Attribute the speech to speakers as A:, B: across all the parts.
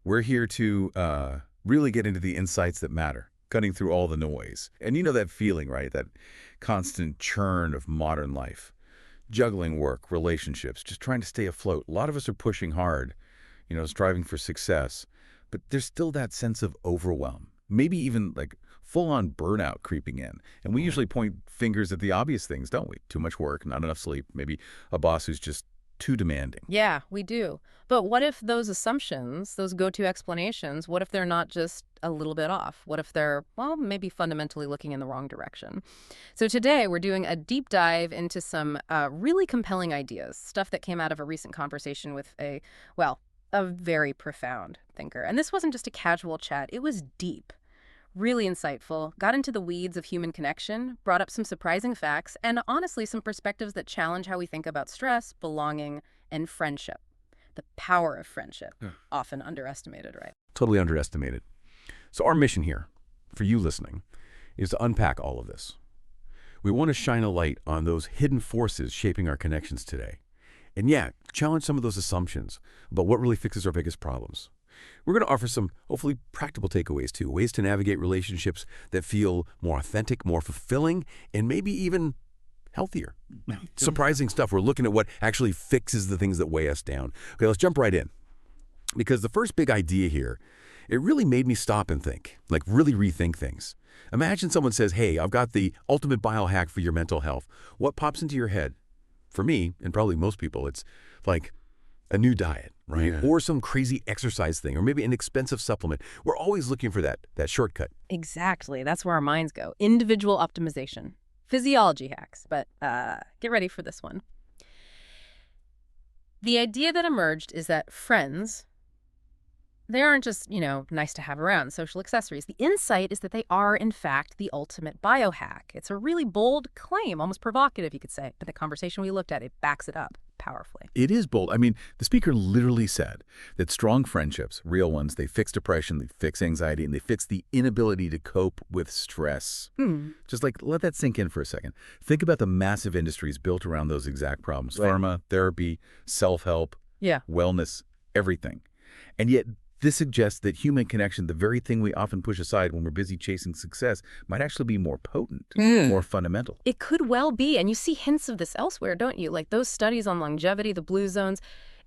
A: We're here to really get into the insights that matter, cutting through all the noise. And you know that feeling, right? That constant churn of modern life. Juggling work, relationships, just trying to stay afloat. A lot of us are pushing hard, striving for success. But there's still that sense of overwhelm, maybe even like full-on burnout creeping in. And we usually point fingers at the obvious things, don't we? Too much work, not enough sleep, maybe a boss who's just too demanding.
B: Yeah, we do. But what if those assumptions, those go-to explanations, what if they're not just a little bit off? What if they're, well, maybe fundamentally looking in the wrong direction? So today we're doing a deep dive into some really compelling ideas, stuff that came out of a recent conversation with a very profound thinker. And this wasn't just a casual chat, it was deep. Really insightful, got into the weeds of human connection, brought up some surprising facts, and honestly some perspectives that challenge how we think about stress, belonging, and friendship. The power of friendship, often underestimated, right?
A: Totally underestimated. So our mission here, for you listening, is to unpack all of this. We want to shine a light on those hidden forces shaping our connections today. And yeah, challenge some of those assumptions about what really fixes our biggest problems. We're going to offer some, hopefully, practical takeaways, too. Ways to navigate relationships that feel more authentic, more fulfilling, and maybe even healthier. Surprising stuff. We're looking at what actually fixes the things that weigh us down. Okay, let's jump right in. Because the first big idea here, it really made me stop and think, like really rethink things. Imagine someone says, hey, I've got the ultimate biohack for your mental health. What pops into your head? For me, and probably most people, it's like a new diet, right?
C: Yeah.
A: Or some crazy exercise thing, or maybe an expensive supplement. We're always looking for that shortcut.
B: Exactly. That's where our minds go. Individual optimization. Physiology hacks. But get ready for this one. The idea that emerged is that friends, they aren't just, nice to have around, social accessories. The insight is that they are, in fact, the ultimate biohack. It's a really bold claim, almost provocative, you could say. But the conversation we looked at, it backs it up powerfully.
A: It is bold. I mean, the speaker literally said that strong friendships, real ones, they fix depression, they fix anxiety, and they fix the inability to cope with stress. Just let that sink in for a second. Think about the massive industries built around those exact problems.
C: Right.
A: Pharma, therapy, self-help,
B: Yeah.
A: wellness, everything. And yet, this suggests that human connection, the very thing we often push aside when we're busy chasing success, might actually be more potent, more fundamental.
B: It could well be, and you see hints of this elsewhere, don't you? Like those studies on longevity, the blue zones.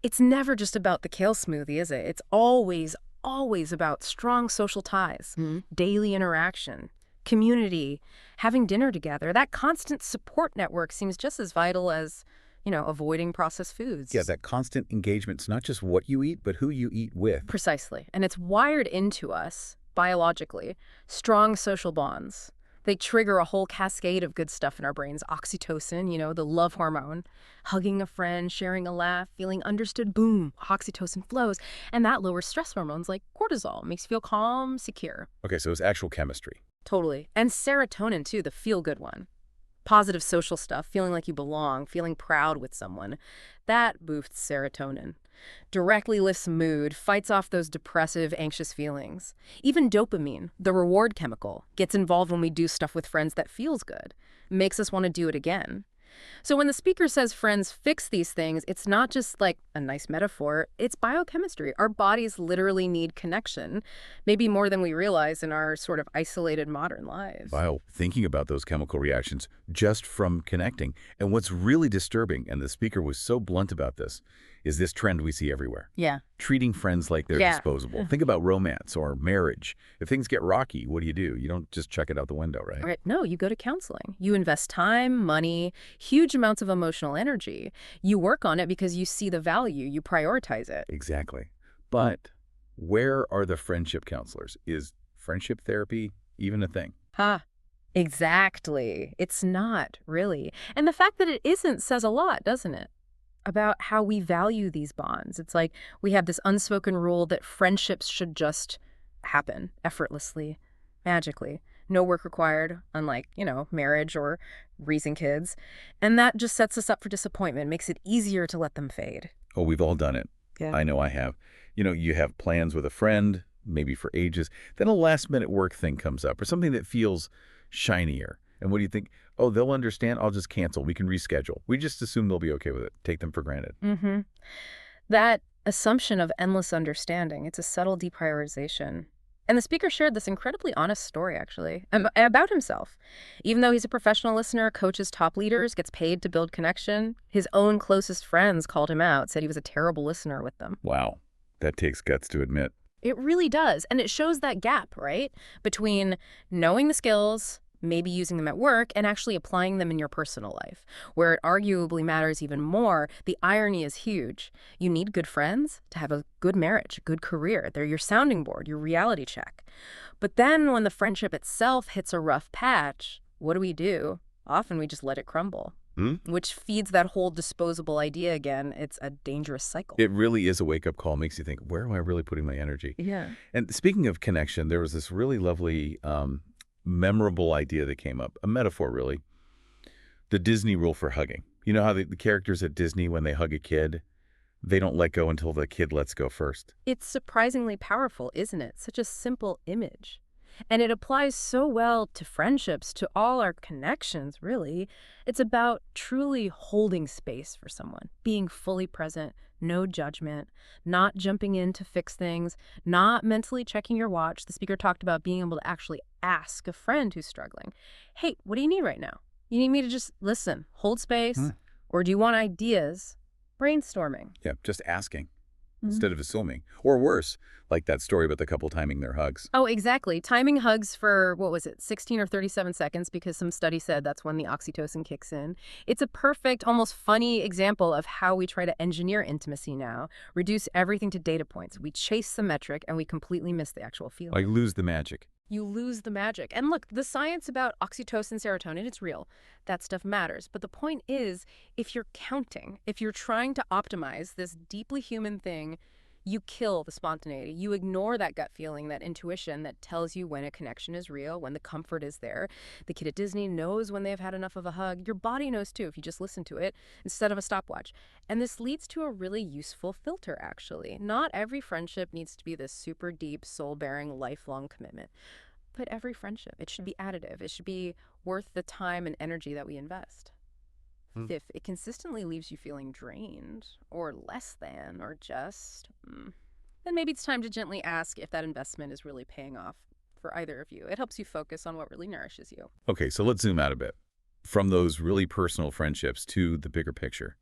B: It's never just about the kale smoothie, is it? It's always about strong social ties, daily interaction, community, having dinner together. That constant support network seems just as vital as, avoiding processed foods.
A: Yeah, that constant engagement. It's not just what you eat, but who you eat with.
B: Precisely. And it's wired into us, biologically, strong social bonds. They trigger a whole cascade of good stuff in our brains. Oxytocin, the love hormone. Hugging a friend, sharing a laugh, feeling understood, boom, oxytocin flows. And that lowers stress hormones like cortisol, makes you feel calm, secure.
A: Okay, so it's actual chemistry.
B: Totally. And serotonin, too, the feel-good one. Positive social stuff, feeling like you belong, feeling proud with someone. That boosts serotonin. Directly lifts mood, fights off those depressive, anxious feelings. Even dopamine, the reward chemical, gets involved when we do stuff with friends that feels good, makes us want to do it again. So when the speaker says friends fix these things, it's not just like a nice metaphor, it's biochemistry. Our bodies literally need connection, maybe more than we realize in our sort of isolated modern lives.
A: Thinking about those chemical reactions just from connecting. And what's really disturbing, and the speaker was so blunt about this, is this trend we see everywhere.
B: Yeah.
A: Treating friends like they're disposable. Think about romance or marriage. If things get rocky, what do? You don't just check it out the window, right?
B: Right. No, you go to counseling. You invest time, money, huge amounts of emotional energy. You work on it because you see the value. You prioritize it.
A: Exactly. But where are the friendship counselors? Is friendship therapy even a thing?
B: Exactly. It's not, really. And the fact that it isn't says a lot, doesn't it? About how we value these bonds. It's like we have this unspoken rule that friendships should just happen effortlessly, magically. No work required, unlike, marriage or raising kids. And that just sets us up for disappointment, makes it easier to let them fade.
A: Oh, we've all done it.
B: Yeah.
A: I know I have. You have plans with a friend, maybe for ages. Then a last-minute work thing comes up or something that feels shinier. And what do you think? Oh, they'll understand. I'll just cancel. We can reschedule. We just assume they'll be okay with it. Take them for granted.
B: That assumption of endless understanding. It's a subtle deprioritization. And the speaker shared this incredibly honest story, actually, about himself. Even though he's a professional listener, coaches top leaders, gets paid to build connection, his own closest friends called him out, said he was a terrible listener with them.
A: Wow. That takes guts to admit.
B: It really does. And it shows that gap, right? Between knowing the skills, maybe using them at work, and actually applying them in your personal life, where it arguably matters even more. The irony is huge. You need good friends to have a good marriage, a good career. They're your sounding board, your reality check. But then when the friendship itself hits a rough patch, what do? Often we just let it crumble. Which feeds that whole disposable idea again. It's a dangerous cycle.
A: It really is a wake-up call. Makes you think, where am I really putting my energy?
B: Yeah.
A: And speaking of connection, there was this really lovely, memorable idea that came up, a metaphor really, the Disney rule for hugging. You know how the characters at Disney, when they hug a kid, they don't let go until the kid lets go first.
B: It's surprisingly powerful, isn't it? Such a simple image. And it applies so well to friendships, to all our connections, really. It's about truly holding space for someone, being fully present, no judgment, not jumping in to fix things, not mentally checking your watch. The speaker talked about being able to actually ask a friend who's struggling, hey, what do you need right now? You need me to just listen, hold space, or do you want ideas? Brainstorming.
A: Yeah, just asking instead of assuming. Or worse, like that story about the couple timing their hugs.
B: Oh, exactly. Timing hugs for, 16 or 37 seconds, because some study said that's when the oxytocin kicks in. It's a perfect, almost funny example of how we try to engineer intimacy now, reduce everything to data points. We chase the metric and we completely miss the actual feeling.
A: Like lose the magic.
B: You lose the magic. And look, the science about oxytocin, serotonin, it's real. That stuff matters. But the point is, if you're counting, if you're trying to optimize this deeply human thing, you kill the spontaneity. You ignore that gut feeling, that intuition that tells you when a connection is real, when the comfort is there. The kid at Disney knows when they've had enough of a hug. Your body knows too if you just listen to it instead of a stopwatch. And this leads to a really useful filter, actually. Not every friendship needs to be this super deep, soul-bearing, lifelong commitment. But every friendship, it should be additive. It should be worth the time and energy that we invest. If it consistently leaves you feeling drained or less than or just, then maybe it's time to gently ask if that investment is really paying off for either of you. It helps you focus on what really nourishes you.
A: Okay, so let's zoom out a bit from those really personal friendships to the bigger picture.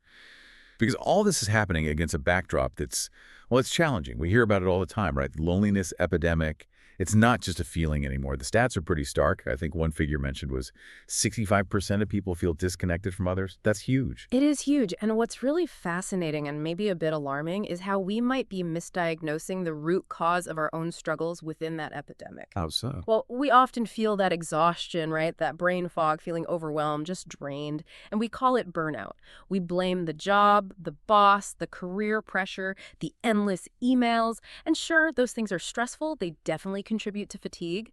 A: Because all this is happening against a backdrop that's, well, it's challenging. We hear about it all the time, right? Loneliness epidemic. It's not just a feeling anymore. The stats are pretty stark. I think one figure mentioned was 65% of people feel disconnected from others. That's huge.
B: It is huge. And what's really fascinating and maybe a bit alarming is how we might be misdiagnosing the root cause of our own struggles within that epidemic.
A: How so?
B: Well, we often feel that exhaustion, right? That brain fog, feeling overwhelmed, just drained. And we call it burnout. We blame the job, the boss, the career pressure, the endless emails. And sure, those things are stressful. They definitely contribute to fatigue.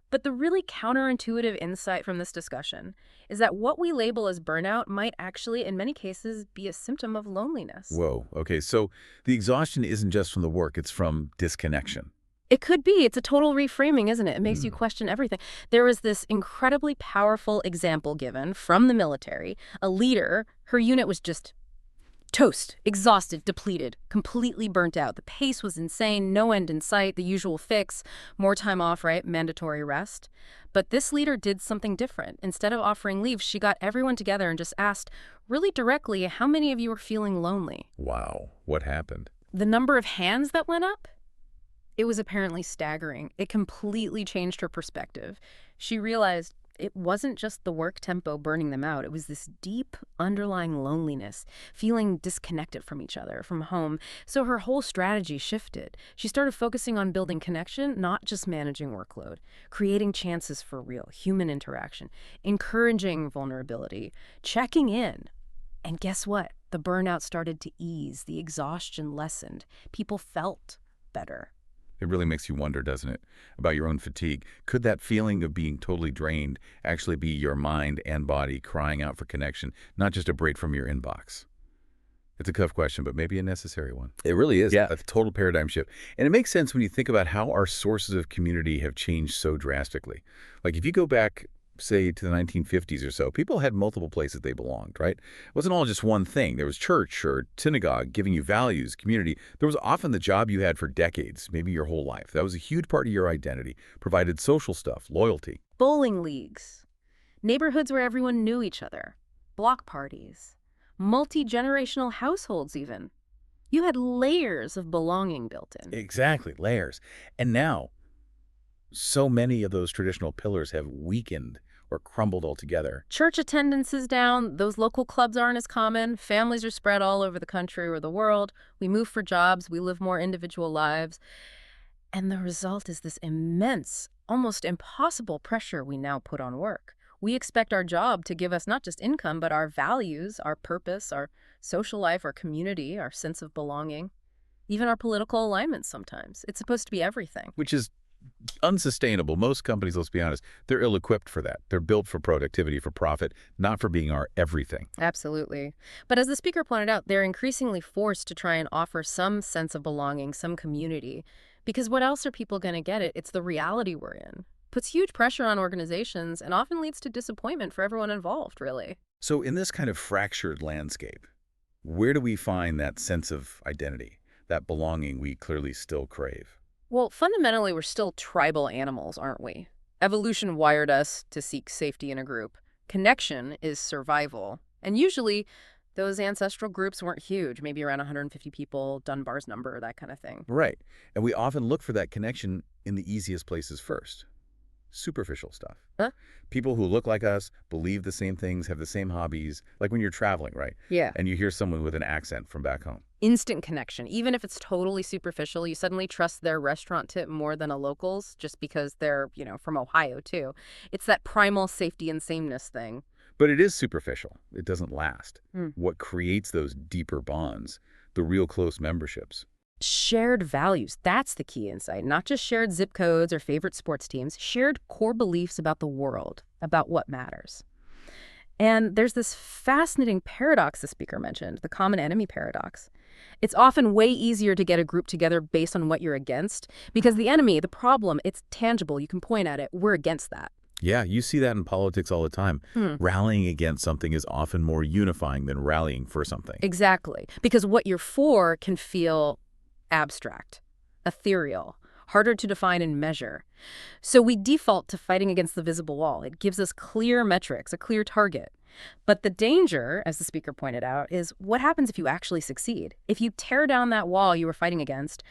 B: But the really counterintuitive insight from this discussion is that what we label as burnout might actually, in many cases, be a symptom of loneliness.
A: Whoa. Okay, so the exhaustion isn't just from the work, it's from disconnection.
B: It could be. It's a total reframing, isn't it? It makes you question everything. There was this incredibly powerful example given from the military. A leader, her unit was just toast, exhausted, depleted, completely burnt out. The pace was insane, no end in sight, the usual fix, more time off, right? Mandatory rest. But this leader did something different. Instead of offering leave, she got everyone together and just asked really directly, how many of you are feeling lonely?
A: Wow. What happened?
B: The number of hands that went up? It was apparently staggering. It completely changed her perspective. She realized it wasn't just the work tempo burning them out. It was this deep underlying loneliness, feeling disconnected from each other, from home. So her whole strategy shifted. She started focusing on building connection, not just managing workload, creating chances for real human interaction, encouraging vulnerability, checking in. And guess what? The burnout started to ease. The exhaustion lessened. People felt better.
A: It really makes you wonder, doesn't it, about your own fatigue. Could that feeling of being totally drained actually be your mind and body crying out for connection, not just a break from your inbox? It's a tough question, but maybe a necessary one. It really is.
C: Yeah.
A: A total paradigm shift. And it makes sense when you think about how our sources of community have changed so drastically. Like if you go back say, to the 1950s or so, people had multiple places they belonged, right? It wasn't all just one thing. There was church or synagogue giving you values, community. There was often the job you had for decades, maybe your whole life. That was a huge part of your identity, provided social stuff, loyalty.
B: Bowling leagues, neighborhoods where everyone knew each other, block parties, multi-generational households even. You had layers of belonging built in.
A: Exactly, layers. And now, so many of those traditional pillars have weakened or crumbled altogether.
B: Church attendance is down, those local clubs aren't as common, families are spread all over the country or the world, we move for jobs, we live more individual lives. And the result is this immense, almost impossible pressure we now put on work. We expect our job to give us not just income, but our values, our purpose, our social life, our community, our sense of belonging, even our political alignment sometimes. It's supposed to be everything.
A: Which is unsustainable. Most companies, let's be honest, they're ill-equipped for that. They're built for productivity, for profit, not for being our everything.
B: Absolutely. But as the speaker pointed out, they're increasingly forced to try and offer some sense of belonging, some community. Because what else are people going to get it? It's the reality we're in. Puts huge pressure on organizations and often leads to disappointment for everyone involved, really.
A: So in this kind of fractured landscape, where do we find that sense of identity, that belonging we clearly still crave?
B: Well, fundamentally, we're still tribal animals, aren't we? Evolution wired us to seek safety in a group. Connection is survival. And usually, those ancestral groups weren't huge, maybe around 150 people, Dunbar's number, that kind of thing.
A: Right. And we often look for that connection in the easiest places first. Superficial stuff.
B: Huh?
A: People who look like us, believe the same things, have the same hobbies, like when you're traveling, right?
B: Yeah.
A: And you hear someone with an accent from back home.
B: Instant connection. Even if it's totally superficial, you suddenly trust their restaurant tip more than a local's just because they're, from Ohio, too. It's that primal safety and sameness thing.
A: But it is superficial. It doesn't last.
B: Hmm.
A: What creates those deeper bonds, the real close memberships?
B: Shared values. That's the key insight. Not just shared zip codes or favorite sports teams. Shared core beliefs about the world, about what matters. And there's this fascinating paradox the speaker mentioned, the common enemy paradox. It's often way easier to get a group together based on what you're against, because the enemy, the problem, it's tangible. You can point at it. We're against that.
A: Yeah, you see that in politics all the time. Rallying against something is often more unifying than rallying for something.
B: Exactly. Because what you're for can feel abstract, ethereal, harder to define and measure. So we default to fighting against the visible wall. It gives us clear metrics, a clear target. But the danger, as the speaker pointed out, is what happens if you actually succeed? If you tear down that wall you were fighting against,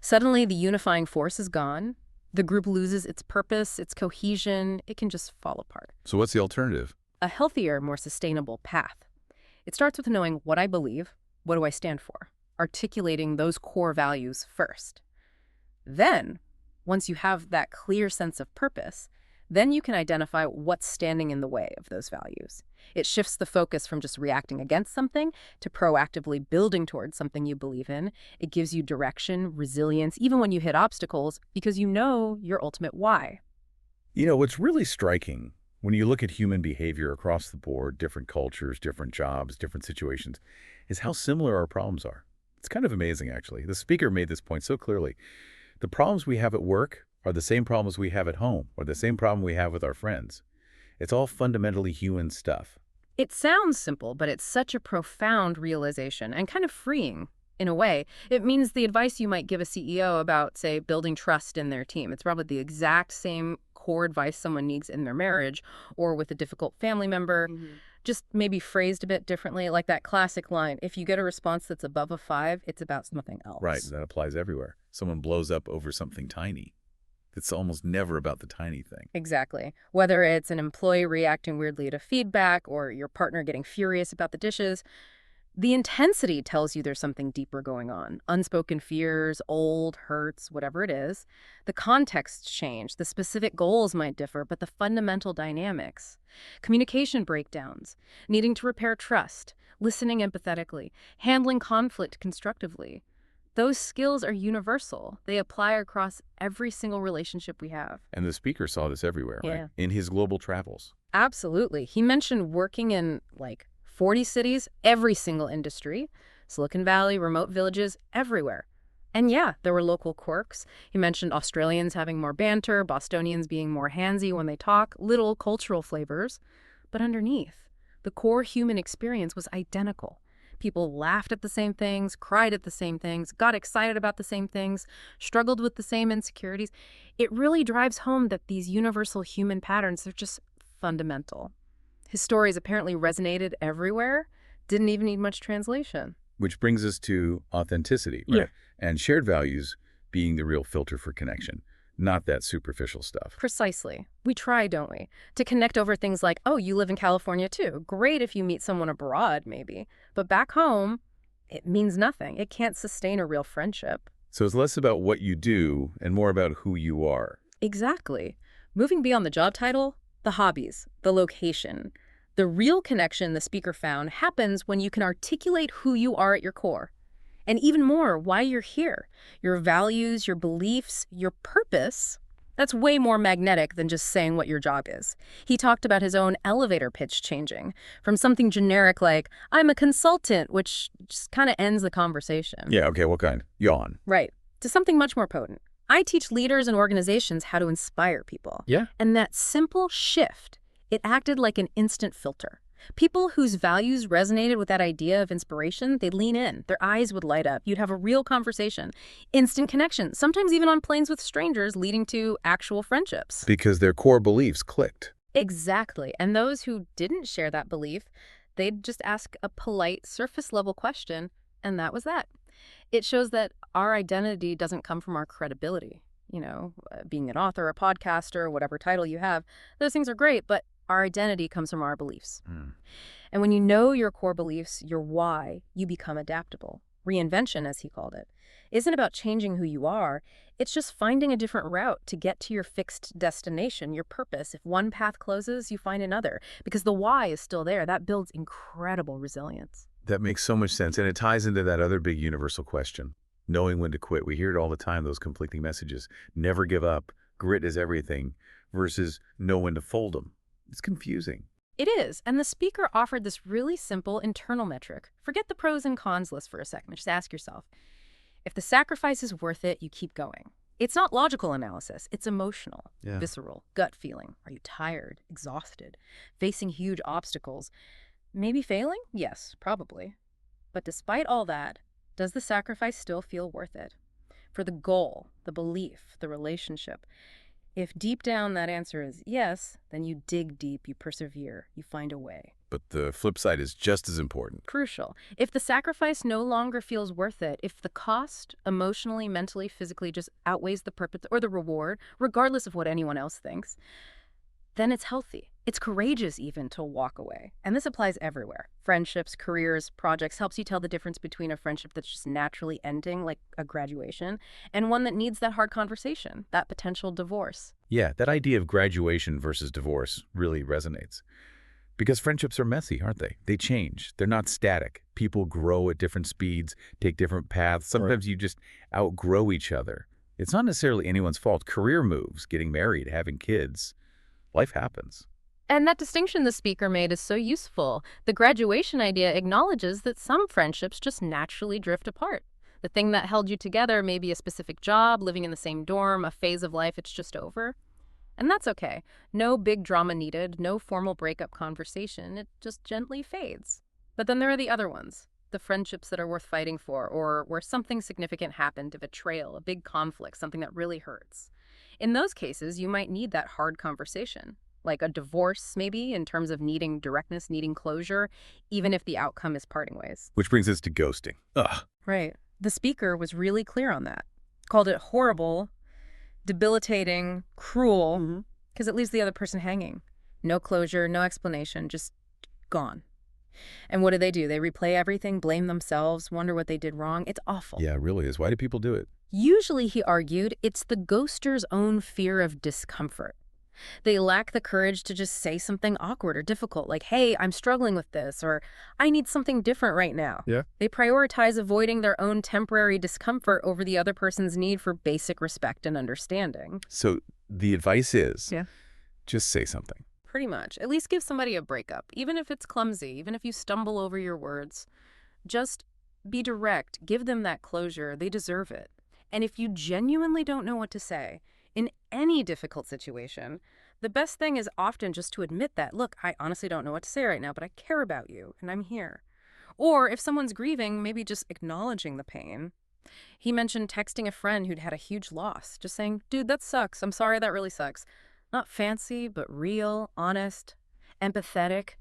B: suddenly the unifying force is gone. The group loses its purpose, its cohesion. It can just fall apart.
A: So what's the alternative?
B: A healthier, more sustainable path. It starts with knowing what I believe, what do I stand for, articulating those core values first. Then, once you have that clear sense of purpose, then you can identify what's standing in the way of those values. It shifts the focus from just reacting against something to proactively building towards something you believe in. It gives you direction, resilience, even when you hit obstacles, because you know your ultimate why.
A: What's really striking when you look at human behavior across the board, different cultures, different jobs, different situations, is how similar our problems are. It's kind of amazing, actually. The speaker made this point so clearly. The problems we have at work are the same problems we have at home, or the same problem we have with our friends. It's all fundamentally human stuff.
B: It sounds simple, but it's such a profound realization and kind of freeing in a way. It means the advice you might give a CEO about, say, building trust in their team. It's probably the exact same core advice someone needs in their marriage or with a difficult family member, just maybe phrased a bit differently, like that classic line, if you get a response that's above a 5, it's about something else.
A: Right, that applies everywhere. Someone blows up over something tiny. It's almost never about the tiny thing.
B: Exactly. Whether it's an employee reacting weirdly to feedback or your partner getting furious about the dishes, the intensity tells you there's something deeper going on. Unspoken fears, old hurts, whatever it is. The contexts change. The specific goals might differ, but the fundamental dynamics. Communication breakdowns, needing to repair trust, listening empathetically, handling conflict constructively. Those skills are universal. They apply across every single relationship we have.
A: And the speaker saw this everywhere, right?
B: Yeah.
A: In his global travels.
B: Absolutely. He mentioned working in 40 cities, every single industry, Silicon Valley, remote villages, everywhere. And yeah, there were local quirks. He mentioned Australians having more banter, Bostonians being more handsy when they talk, little cultural flavors. But underneath, the core human experience was identical. People laughed at the same things, cried at the same things, got excited about the same things, struggled with the same insecurities. It really drives home that these universal human patterns are just fundamental. His stories apparently resonated everywhere, didn't even need much translation.
A: Which brings us to authenticity, right?
B: Yeah.
A: And shared values being the real filter for connection, not that superficial stuff.
B: Precisely. We try, don't we? To connect over things like, oh, you live in California too. Great if you meet someone abroad, maybe. But back home, it means nothing. It can't sustain a real friendship.
A: So it's less about what you do and more about who you are.
B: Exactly. Moving beyond the job title, the hobbies, the location. The real connection the speaker found happens when you can articulate who you are at your core. And even more, why you're here. Your values, your beliefs, your purpose. That's way more magnetic than just saying what your job is. He talked about his own elevator pitch changing from something generic like, I'm a consultant, which just kind of ends the conversation.
A: Yeah, okay, what kind? Yawn.
B: Right. To something much more potent. I teach leaders and organizations how to inspire people.
A: Yeah.
B: And that simple shift, it acted like an instant filter. People whose values resonated with that idea of inspiration, they'd lean in. Their eyes would light up. You'd have a real conversation. Instant connection, sometimes even on planes with strangers, leading to actual friendships.
A: Because their core beliefs clicked.
B: Exactly. And those who didn't share that belief, they'd just ask a polite, surface-level question, and that was that. It shows that our identity doesn't come from our credibility. Being an author, a podcaster, whatever title you have, those things are great, but our identity comes from our beliefs. And when you know your core beliefs, your why, you become adaptable. Reinvention, as he called it, isn't about changing who you are. It's just finding a different route to get to your fixed destination, your purpose. If one path closes, you find another. Because the why is still there. That builds incredible resilience.
A: That makes so much sense. And it ties into that other big universal question, knowing when to quit. We hear it all the time, those conflicting messages. Never give up. Grit is everything. Versus know when to fold them. It's confusing.
B: It is, and the speaker offered this really simple internal metric. Forget the pros and cons list for a second. Just ask yourself, if the sacrifice is worth it, you keep going. It's not logical analysis. It's emotional, visceral, gut feeling. Are you tired, exhausted, facing huge obstacles? Maybe failing? Yes, probably. But despite all that, does the sacrifice still feel worth it? For the goal, the belief, the relationship. If deep down that answer is yes, then you dig deep, you persevere, you find a way.
A: But the flip side is just as important.
B: Crucial. If the sacrifice no longer feels worth it, if the cost emotionally, mentally, physically just outweighs the purpose or the reward, regardless of what anyone else thinks, then it's healthy. It's courageous even to walk away. And this applies everywhere. Friendships, careers, projects helps you tell the difference between a friendship that's just naturally ending, like a graduation, and one that needs that hard conversation, that potential divorce.
A: Yeah, that idea of graduation versus divorce really resonates. Because friendships are messy, aren't they? They change. They're not static. People grow at different speeds, take different paths. Sometimes you just outgrow each other. It's not necessarily anyone's fault. Career moves, getting married, having kids. Life happens.
B: And that distinction the speaker made is so useful. The graduation idea acknowledges that some friendships just naturally drift apart. The thing that held you together may be a specific job, living in the same dorm, a phase of life it's just over. And that's okay. No big drama needed, no formal breakup conversation. It just gently fades. But then there are the other ones, the friendships that are worth fighting for, or where something significant happened, a betrayal, a big conflict, something that really hurts. In those cases, you might need that hard conversation, like a divorce maybe, in terms of needing directness, needing closure, even if the outcome is parting ways.
A: Which brings us to ghosting. Ugh.
B: Right. The speaker was really clear on that. Called it horrible, debilitating, cruel, because it leaves the other person hanging. No closure, no explanation, just gone. And what do? They replay everything, blame themselves, wonder what they did wrong. It's awful.
A: Yeah, it really is. Why do people do it?
B: Usually, he argued, it's the ghoster's own fear of discomfort. They lack the courage to just say something awkward or difficult, like, hey, I'm struggling with this, or I need something different right now.
A: Yeah.
B: They prioritize avoiding their own temporary discomfort over the other person's need for basic respect and understanding.
A: So the advice is, just say something.
B: Pretty much. At least give somebody a breakup, even if it's clumsy, even if you stumble over your words. Just be direct. Give them that closure. They deserve it. And if you genuinely don't know what to say in any difficult situation, the best thing is often just to admit that, look, I honestly don't know what to say right now, but I care about you and I'm here. Or if someone's grieving, maybe just acknowledging the pain. He mentioned texting a friend who'd had a huge loss, just saying, dude, that sucks. I'm sorry, that really sucks. Not fancy, but real, honest, empathetic.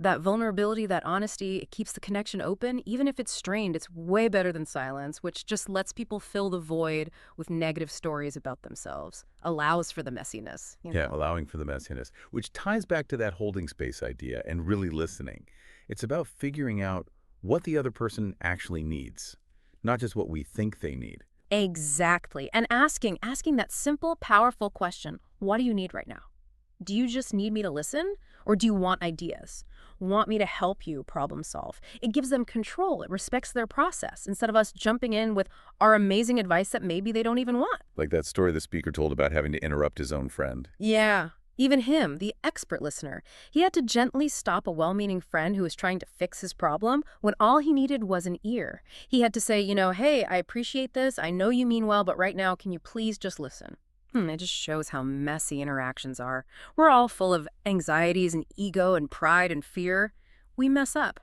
B: That vulnerability, that honesty, it keeps the connection open. Even if it's strained, it's way better than silence, which just lets people fill the void with negative stories about themselves, allows for the messiness.
A: Yeah, allowing for the messiness, which ties back to that holding space idea and really listening. It's about figuring out what the other person actually needs, not just what we think they need.
B: Exactly. And asking that simple, powerful question, what do you need right now? Do you just need me to listen? Or do you want ideas? Want me to help you problem solve? It gives them control. It respects their process instead of us jumping in with our amazing advice that maybe they don't even want.
A: Like that story the speaker told about having to interrupt his own friend.
B: Yeah. Even him, the expert listener, he had to gently stop a well-meaning friend who was trying to fix his problem when all he needed was an ear. He had to say, hey, I appreciate this. I know you mean well, but right now, can you please just listen? It just shows how messy interactions are. We're all full of anxieties and ego and pride and fear. We mess up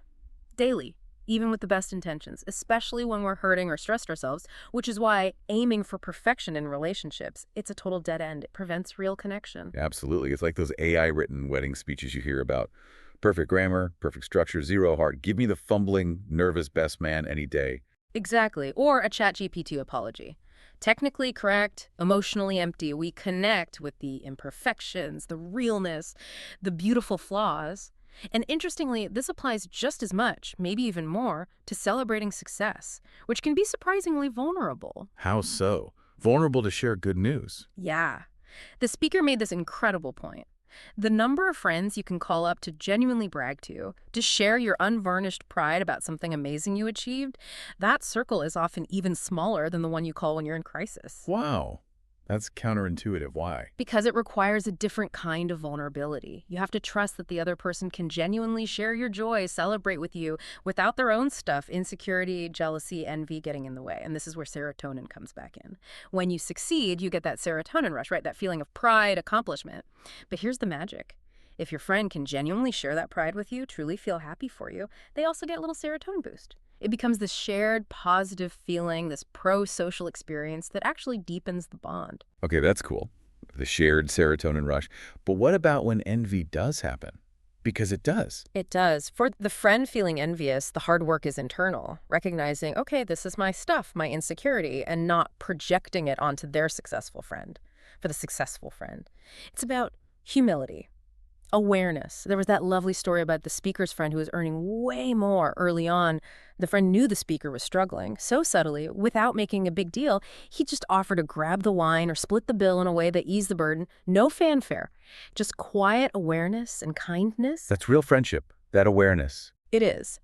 B: daily, even with the best intentions, especially when we're hurting or stressed ourselves, which is why aiming for perfection in relationships, it's a total dead end. It prevents real connection.
A: Absolutely. It's like those AI-written wedding speeches you hear about. Perfect grammar, perfect structure, zero heart. Give me the fumbling, nervous best man any day.
B: Exactly. Or a ChatGPT apology. Technically correct, emotionally empty. We connect with the imperfections, the realness, the beautiful flaws. And interestingly, this applies just as much, maybe even more, to celebrating success, which can be surprisingly vulnerable.
A: How so? Vulnerable to share good news.
B: Yeah. The speaker made this incredible point. The number of friends you can call up to genuinely brag to share your unvarnished pride about something amazing you achieved, that circle is often even smaller than the one you call when you're in crisis.
A: Wow. That's counterintuitive. Why?
B: Because it requires a different kind of vulnerability. You have to trust that the other person can genuinely share your joy, celebrate with you, without their own stuff, insecurity, jealousy, envy getting in the way. And this is where serotonin comes back in. When you succeed, you get that serotonin rush, right? That feeling of pride, accomplishment. But here's the magic. If your friend can genuinely share that pride with you, truly feel happy for you, they also get a little serotonin boost. It becomes this shared positive feeling, this pro-social experience that actually deepens the bond.
A: Okay, that's cool. The shared serotonin rush. But what about when envy does happen? Because it does.
B: It does. For the friend feeling envious, the hard work is internal, recognizing, okay, this is my stuff, my insecurity, and not projecting it onto their successful friend, for the successful friend. It's about humility. Awareness. There was that lovely story about the speaker's friend who was earning way more early on. The friend knew the speaker was struggling. So subtly, without making a big deal, he just offered to grab the wine or split the bill in a way that eased the burden. No fanfare. Just quiet awareness and kindness.
A: That's real friendship, that awareness.
B: It is.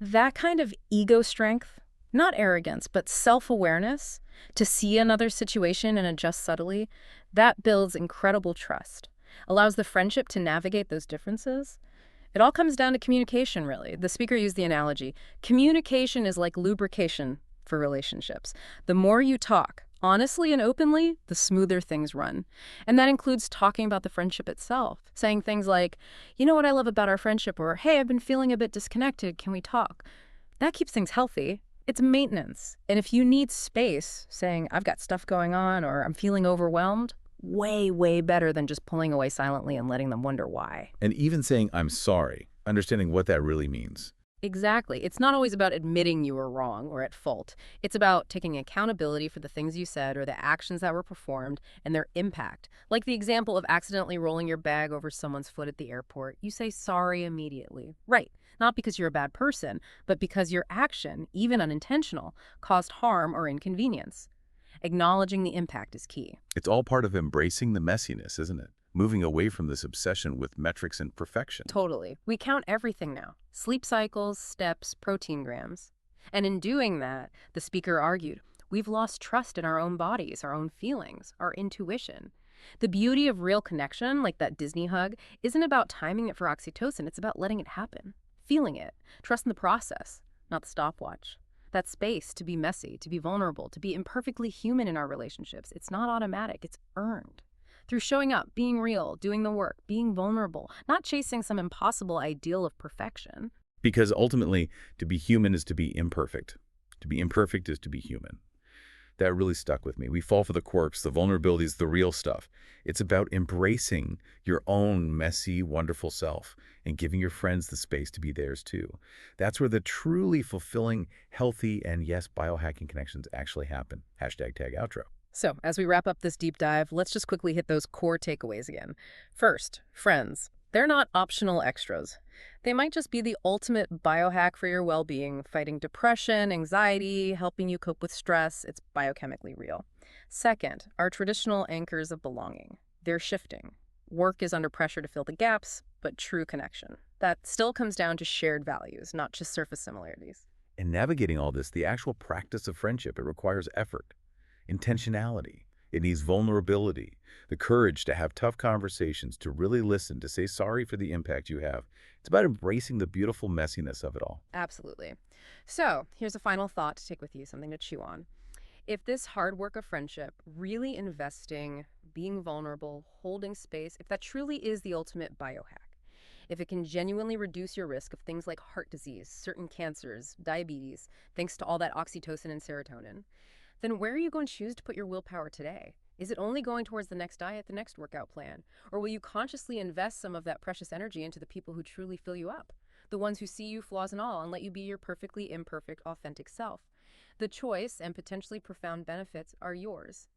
B: That kind of ego strength, not arrogance, but self-awareness, to see another situation and adjust subtly, that builds incredible trust. Allows the friendship to navigate those differences. It all comes down to communication, really. The speaker used the analogy. Communication is like lubrication for relationships. The more you talk, honestly and openly, the smoother things run. And that includes talking about the friendship itself, saying things like, you know what I love about our friendship, or hey, I've been feeling a bit disconnected, can we talk? That keeps things healthy. It's maintenance. And if you need space, saying, I've got stuff going on, or I'm feeling overwhelmed, way, way better than just pulling away silently and letting them wonder why.
A: And even saying, I'm sorry, understanding what that really means.
B: Exactly. It's not always about admitting you were wrong or at fault. It's about taking accountability for the things you said or the actions that were performed and their impact. Like the example of accidentally rolling your bag over someone's foot at the airport. You say sorry immediately. Right. Not because you're a bad person, but because your action, even unintentional, caused harm or inconvenience. Acknowledging the impact is key.
A: It's all part of embracing the messiness, isn't it? Moving away from this obsession with metrics and perfection.
B: Totally. We count everything now. Sleep cycles, steps, protein grams. And in doing that, the speaker argued, we've lost trust in our own bodies, our own feelings, our intuition. The beauty of real connection, like that Disney hug, isn't about timing it for oxytocin. It's about letting it happen, feeling it, trusting the process, not the stopwatch. That space to be messy, to be vulnerable, to be imperfectly human in our relationships. It's not automatic, it's earned. Through showing up, being real, doing the work, being vulnerable, not chasing some impossible ideal of perfection.
A: Because ultimately, to be human is to be imperfect. To be imperfect is to be human. That really stuck with me. We fall for the quirks, the vulnerabilities, the real stuff. It's about embracing your own messy, wonderful self and giving your friends the space to be theirs too. That's where the truly fulfilling, healthy, and yes, biohacking connections actually happen. Hashtag tag outro.
B: So, as we wrap up this deep dive, let's just quickly hit those core takeaways again. First, friends. They're not optional extras. They might just be the ultimate biohack for your well-being, fighting depression, anxiety, helping you cope with stress. It's biochemically real. Second, our traditional anchors of belonging. They're shifting. Work is under pressure to fill the gaps, but true connection. That still comes down to shared values, not just surface similarities.
A: In navigating all this, the actual practice of friendship, it requires effort, intentionality. It needs vulnerability, the courage to have tough conversations, to really listen, to say sorry for the impact you have. It's about embracing the beautiful messiness of it all.
B: Absolutely. So, here's a final thought to take with you, something to chew on. If this hard work of friendship, really investing, being vulnerable, holding space, if that truly is the ultimate biohack, if it can genuinely reduce your risk of things like heart disease, certain cancers, diabetes, thanks to all that oxytocin and serotonin, then where are you going to choose to put your willpower today? Is it only going towards the next diet, the next workout plan? Or will you consciously invest some of that precious energy into the people who truly fill you up? The ones who see you flaws and all and let you be your perfectly imperfect, authentic self? The choice and potentially profound benefits are yours.